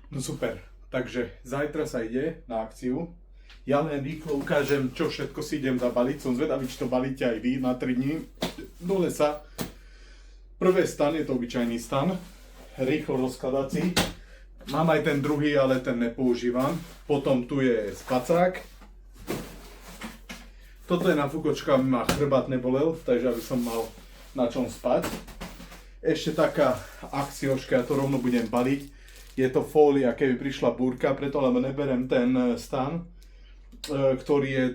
No super, takže zajtra sa ide na akciu. Ja len rýchlo ukážem, čo všetko si idem zabaliť. Som zvedavý, či to balíte aj vy na 3 dní do lesa. Prvé stan, je to obyčajný stan, rýchlo rozkladací. Mám aj ten druhý, ale ten nepoužívam. Potom tu je spacák. Toto je nafúkočka, aby ma chrbát nebolel, takže aby som mal na čom spať. Ešte taká akcioška, ja to rovno budem baliť. Je to fólia, keby prišla búrka, preto lebo neberem ten stan, ktorý je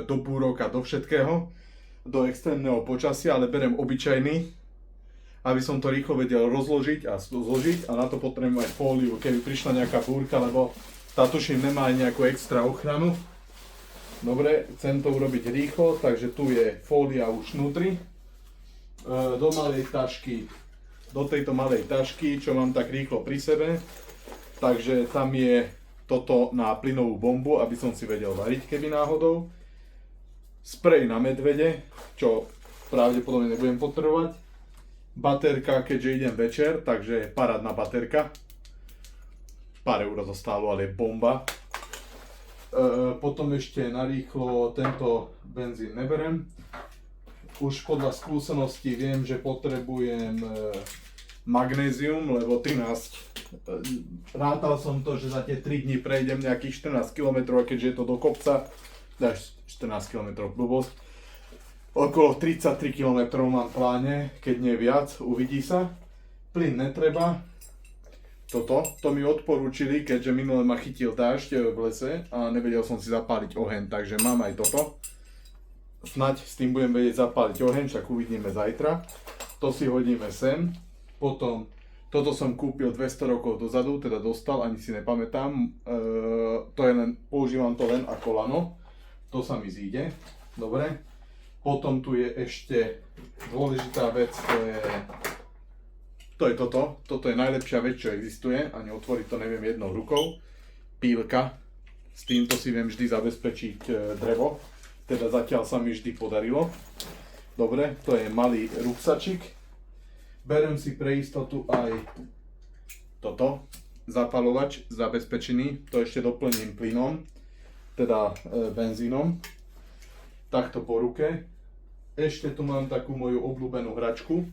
do búrok a do všetkého, do extrémneho počasia, ale berem obyčajný, aby som to rýchlo vedel rozložiť a zložiť, a na to potrebujem aj fóliu, keby prišla nejaká búrka, lebo tá tuším nemá aj nejakú extra ochranu. Dobre, chcem to urobiť rýchlo, takže tu je fólia už vnútri. Do malej tašky, do tejto malej tašky, čo mám tak rýchlo pri sebe. Takže tam je toto na plynovú bombu, aby som si vedel variť, keby náhodou. Sprej na medvede, čo pravdepodobne nebudem potrebovať. Baterka, keďže idem večer, takže parádna baterka. Pár eur to stálo, ale je bomba. Potom ešte narýchlo tento benzín neberem. Už podľa skúseností viem, že potrebujem magnézium, lebo 13. Rátal som to, že za tie 3 dní prejdem nejakých 14 km, keďže je to do kopca. 14 km blbosť. Okolo 33 km mám v pláne, keď nie viac, uvidí sa. Plyn netreba. To mi odporúčili, keďže minule ma chytil dážď v lese a nevedel som si zapáliť oheň, takže mám aj toto. Snaď s tým budem vedieť zapáliť oheň, však uvidíme zajtra. To si hodíme sem. Potom, toto som kúpil 200 rokov dozadu, teda dostal, ani si nepamätám. To je len, používam to len ako lano. To sa mi zíde. Dobre. Potom tu je ešte dôležitá vec, to je toto. Toto je najlepšia vec, čo existuje. Ani otvoriť to neviem jednou rukou. Pílka. S týmto si viem vždy zabezpečiť drevo. Teda zatiaľ sa mi vždy podarilo. Dobre, to je malý ruksačik. Berem si pre istotu aj toto. Zapalovač zabezpečený. To ešte doplním plynom. Teda benzínom. Takto po ruke. Ešte tu mám takú moju obľúbenú hračku.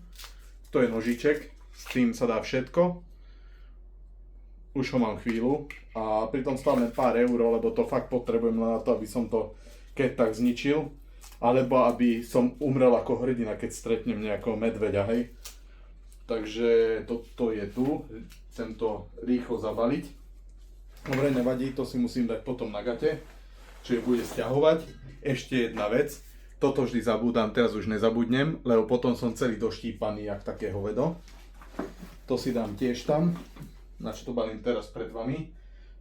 To je nožiček. S tým sa dá všetko. Už ho mám chvíľu. A pritom stále pár eur, lebo to fakt potrebujem len na to, aby som to keď tak zničil, alebo aby som umrel ako hrdina, keď stretnem nejakého medveďa, hej. Takže toto je tu, chcem to rýchlo zabaliť. Dobre, nevadí, to si musím dať potom na gate, čiže bude stiahovať. Ešte jedna vec, toto vždy zabúdam, teraz už nezabudnem, lebo potom som celý doštípaný, jak také hovedo. To si dám tiež tam, na čo to balím teraz pred vami.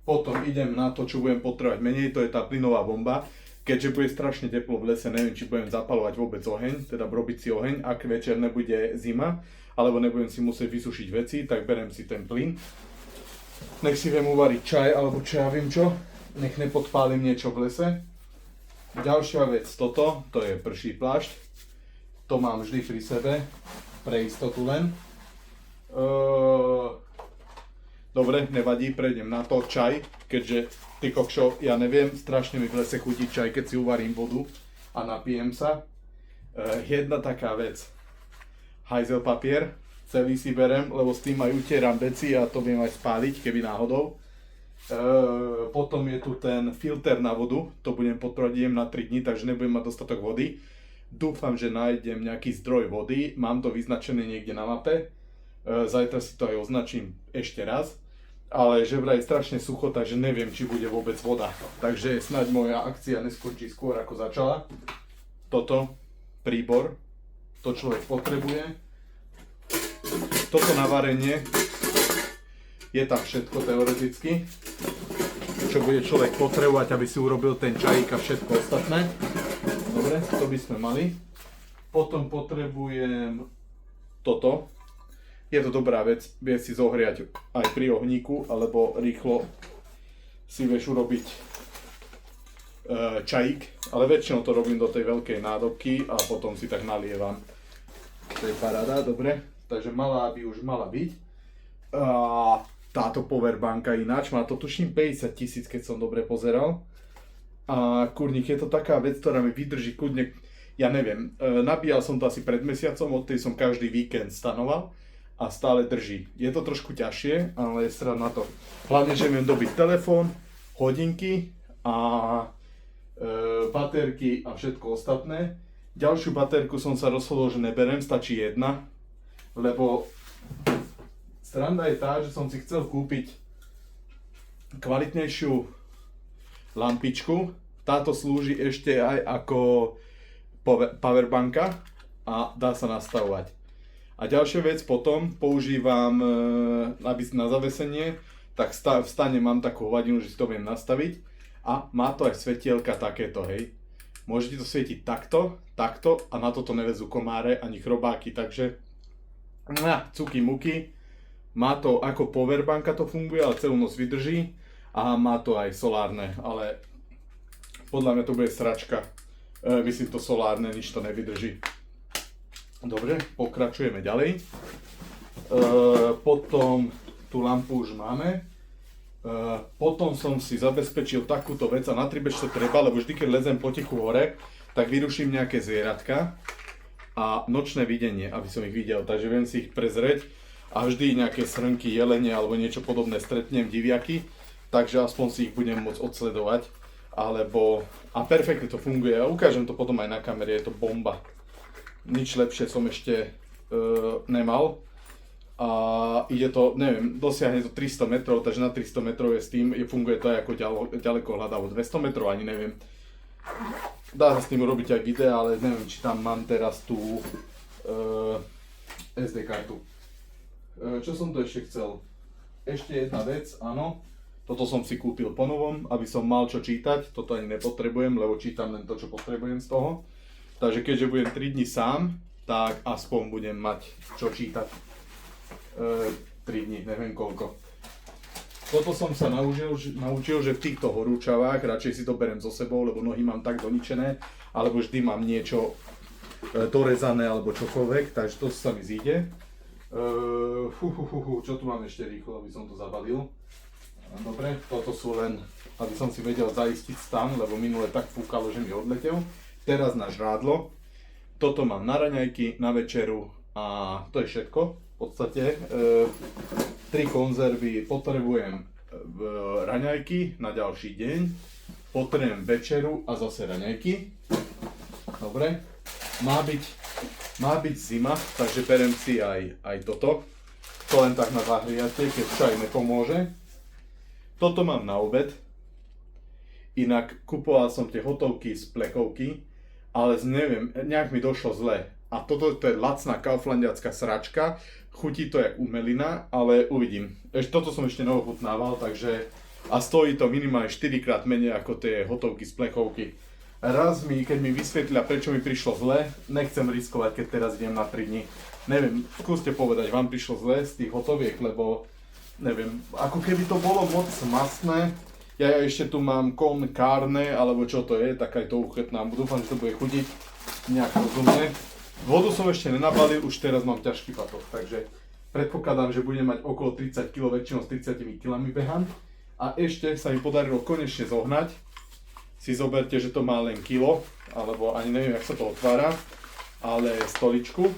Potom idem na to, čo budem potrebovať menej, to je tá plynová bomba. Keďže bude strašne teplo v lese, neviem, či budem zapalovať vôbec oheň, teda robiť si oheň, ak večer nebude zima, alebo nebudem si musieť vysušiť veci, tak berem si ten plyn. Nech si viem uvariť čaj, alebo čo ja viem čo, nech nepodpálim niečo v lese. Ďalšia vec, toto, to je prší plášť, to mám vždy pri sebe, pre istotu len. Dobre, nevadí, prejdem na to, čaj, keďže ty kokšo, ja neviem, strašne mi v lese chutí čaj, keď si uvarím vodu a napijem sa. Jedna taká vec, hajzel papier, celý si berem, lebo s tým aj utieram veci a to viem aj spáliť, keby náhodou. Potom je tu ten filter na vodu, to budem potrebovať, idem na 3 dní, takže nebudem mať dostatok vody. Dúfam, že nájdem nejaký zdroj vody, mám to vyznačené niekde na mape. Zajtra si to aj označím ešte raz. Ale že vraj je strašne sucho, takže neviem, či bude vôbec voda. Takže snáď moja akcia neskončí skôr, ako začala. Toto, príbor, to človek potrebuje. Toto na varenie, je tam všetko teoreticky, čo bude človek potrebovať, aby si urobil ten čajík a všetko ostatné. Dobre, to by sme mali. Potom potrebujem toto. Je to dobrá vec, vie si zohriať aj pri ohníku, alebo rýchlo si vieš urobiť čajík, ale väčšinou to robím do tej veľkej nádobky a potom si tak nalievam. To je paráda, dobre, takže malá by už mala byť. A táto powerbanka ináč, má to tuším 50 000, keď som dobre pozeral. A kurník, je to taká vec, ktorá mi vydrží kľudne, ja neviem, nabíjal som to asi pred mesiacom, odtedy som každý víkend stanoval a stále drží. Je to trošku ťažšie, ale je srad na to. Hlavne, že viem dobiť telefón, hodinky a baterky a všetko ostatné. Ďalšiu baterku som sa rozhodol, že neberem, stačí jedna, lebo sranda je tá, že som si chcel kúpiť kvalitnejšiu lampičku. Táto slúži ešte aj ako powerbanka a dá sa nastavovať. A ďalšia vec, potom používam na zavesenie, tak v stane mám takú hovadinu, že si to viem nastaviť a má to aj svetielka takéto, hej. Môžete to svietiť takto, takto a na toto nevezú komáre ani chrobáky, takže cuky muky. Má to ako powerbanka to funguje, ale celú noc vydrží a má to aj solárne, ale podľa mňa to bude sračka. Myslím to solárne, nič to nevydrží. Dobre, pokračujeme ďalej. Potom tú lampu už máme. Potom som si zabezpečil takúto vec a na tribeč to treba, lebo vždy keď lezem potichu hore, tak vyruším nejaké zvieratka a nočné videnie, aby som ich videl, takže viem si ich prezrieť a vždy nejaké srnky, jelene alebo niečo podobné stretnem, diviaky, takže aspoň si ich budem môcť odsledovať, a perfektne to funguje a ukážem to potom aj na kamere, je to bomba. Nič lepšie som ešte nemal. A ide to, neviem, dosiahne to 300 metrov, takže na 300 metrov je s tým, funguje to aj ako ďaleko hľadavo, 200 metrov ani neviem. Dá sa s tým urobiť aj video, ale neviem, či tam mám teraz tú SD kartu. Čo som to ešte chcel? Ešte jedna vec, áno, toto som si kúpil po novom, aby som mal čo čítať, toto ani nepotrebujem, lebo čítam len to, čo potrebujem z toho. Takže keďže budem 3 dni sám, tak aspoň budem mať čo čítať. 3 dní, neviem koľko. Toto som sa naučil, že v týchto horúčavách radšej si to berem so sebou, lebo nohy mám tak doničené, alebo vždy mám niečo dorezané alebo čokoľvek, takže to sa mi zíde. Čo tu mám ešte rýchlo, aby som to zabalil. Dobre, toto sú len, aby som si vedel zaistiť stan, lebo minule tak fúkalo, že mi odletel. Teraz na žrádlo. Toto mám na raňajky, na večeru a to je všetko. V podstate 3 konzervy, potrebujem raňajky na ďalší deň, potrebujem večeru a zase raňajky. Dobre, má byť zima, takže berem si aj toto. To len tak na zahriatie, keď čaj nepomôže. Toto mám na obed. Inak kupoval som tie hotovky z plechovky, ale neviem, nejak mi došlo zle. A toto je lacná kauflandiacká sračka, chutí to jak umelina, ale uvidím. Toto som ešte neochutnával, takže a stojí to minimálne 4 krát menej ako tie hotovky z plechovky. Raz keď mi vysvetlia, prečo mi prišlo zle, nechcem riskovať, keď teraz idem na 3 dni. Neviem, skúste povedať, vám prišlo zle z tých hotoviek, lebo neviem, ako keby to bolo moc masné. Ja ešte tu mám con carne, alebo čo to je, taká je to uchutná. Dúfam, že to bude chutiť nejak rozumne. Vodu som ešte nenabalil, už teraz mám ťažký patok, takže predpokladám, že budem mať okolo 30 kg, väčšinou s 30 kg behám. A ešte sa mi podarilo konečne zohnať. Si zoberte, že to má len kilo, alebo ani neviem, jak sa to otvára, ale stoličku.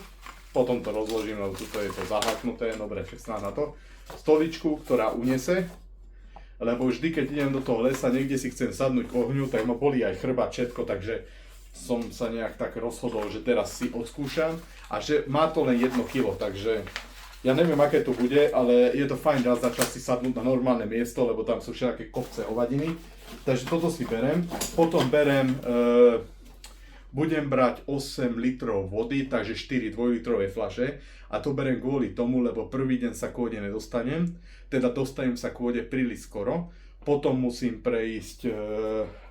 Potom to rozložím, lebo tuto je to zahaknuté, dobre, však na to. Stoličku, ktorá unese, lebo vždy, keď idem do toho lesa, niekde si chcem sadnúť k ohňu, tak ma bolí aj chrbát, všetko, takže som sa nejak tak rozhodol, že teraz si odskúšam a že má to len 1 kilo, takže ja neviem, aké to bude, ale je to fajn raz za čas si sadnúť na normálne miesto, lebo tam sú všetké kopce hovadiny, takže toto si berem. Potom berem, budem brať 8 litrov vody, takže 4 dvojlitrové fľaše a to berem kvôli tomu, lebo prvý deň sa k vode nedostanem, teda dostanem sa k vode príliš skoro, potom musím prejsť,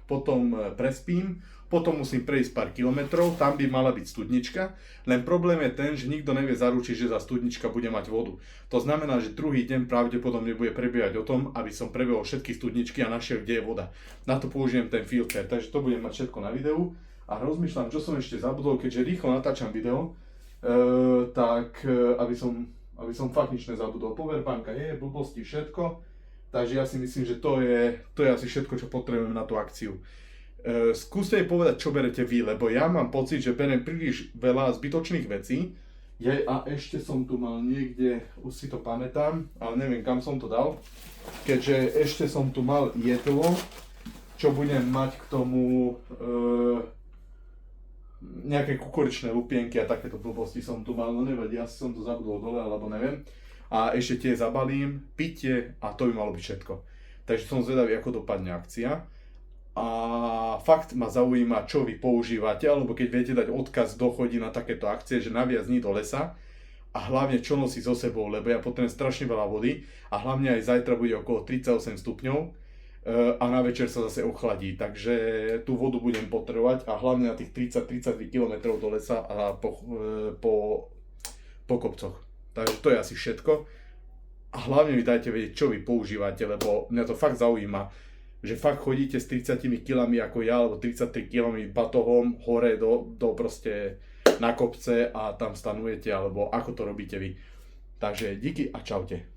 potom prespím, potom musím prejsť pár kilometrov, tam by mala byť studnička, len problém je ten, že nikto nevie zaručiť, že za studnička bude mať vodu. To znamená, že druhý deň pravdepodobne bude prebiehať o tom, aby som prebehol všetky studničky a našiel, kde je voda. Na to použijem ten filter, takže to budem mať všetko na videu a rozmýšľam, čo som ešte zabudol, keďže rýchlo natáčam video, tak aby som aby som fakt nič nezabudol. Powerbanka je, blbosti, všetko. Takže ja si myslím, že to je asi všetko, čo potrebujem na tú akciu. Skúste mi povedať, čo berete vy, lebo ja mám pocit, že beriem príliš veľa zbytočných vecí. A ešte som tu mal niekde, už si to pamätám, ale neviem, kam som to dal. Keďže ešte som tu mal jedlo, čo budem mať k tomu nejaké kukuričné lupienky a takéto blbosti som tu mal, no nevadí, asi som to zabudol dole, alebo neviem. A ešte tie zabalím, pitie a to by malo byť všetko. Takže som zvedavý, ako dopadne akcia. A fakt ma zaujíma, čo vy používate, alebo keď viete dať odkaz, kto chodí na takéto akcie, že na viac dní do lesa a hlavne čo nosí so sebou, lebo ja potrebujem strašne veľa vody a hlavne aj zajtra bude okolo 38 stupňov a na večer sa zase ochladí, takže tú vodu budem potrebovať a hlavne na tých 30-32 km do lesa a po kopcoch. Takže to je asi všetko. A hlavne mi dajte vedieť, čo vy používate, lebo mňa to fakt zaujíma, že fakt chodíte s 30 kilami ako ja, alebo 33 kilami batohom hore do proste na kopce a tam stanujete, alebo ako to robíte vy. Takže díky a čaute.